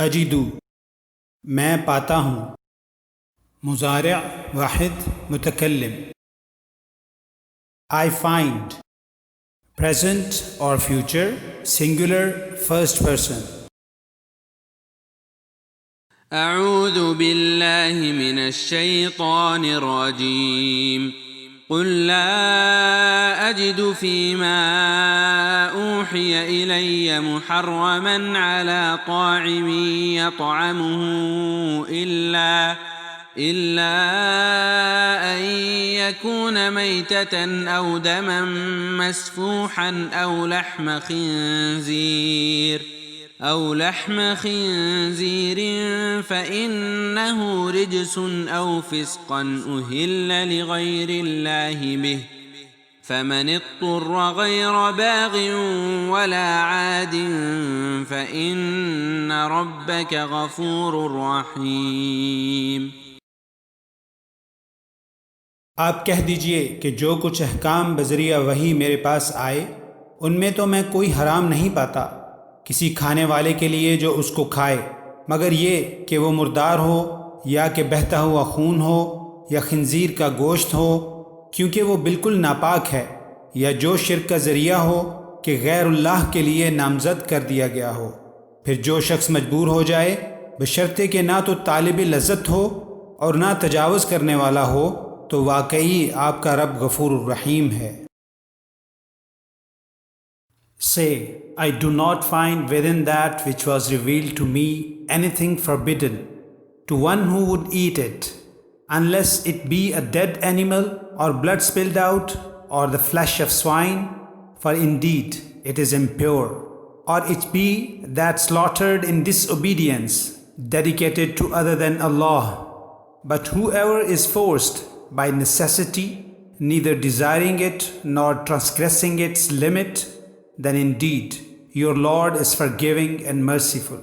اجدو میں پاتا ہوں. مضارع واحد متکلم. I find. Present or future singular first person. أعوذ بالله من الشيطان الرجيم. قل لا أجد فيما أوحي إلي محرما على طاعم يطعمه إلا أن يكون ميتة أو دما مسفوحا أو لحم خنزير فإنه رجس أو فسقا أهل لغير الله به فمن اضطر غير باغ ولا عاد فإن ربك غفور رحيم. آپ کہہ دیجئے کہ جو کچھ احکام بذریعہ وحی میرے پاس آئے ان میں تو میں کوئی حرام نہیں پاتا کسی کھانے والے کے لیے جو اس کو کھائے، مگر یہ کہ وہ مردار ہو یا کہ بہتا ہوا خون ہو یا خنزیر کا گوشت ہو، کیونکہ وہ بالکل ناپاک ہے، یا جو شرک کا ذریعہ ہو کہ غیر اللہ کے لیے نامزد کر دیا گیا ہو. پھر جو شخص مجبور ہو جائے بشرطے کہ نہ تو طالب لذت ہو اور نہ تجاوز کرنے والا ہو، تو واقعی آپ کا رب غفور الرحیم ہے. Say, I do not find within that which was revealed to me anything forbidden to one who would eat it, unless it be a dead animal or blood spilled out or the flesh of swine, for indeed it is impure, or it be that slaughtered in disobedience, dedicated to other than Allah. But whoever is forced by necessity, neither desiring it nor transgressing its limit, then indeed your Lord is forgiving and merciful.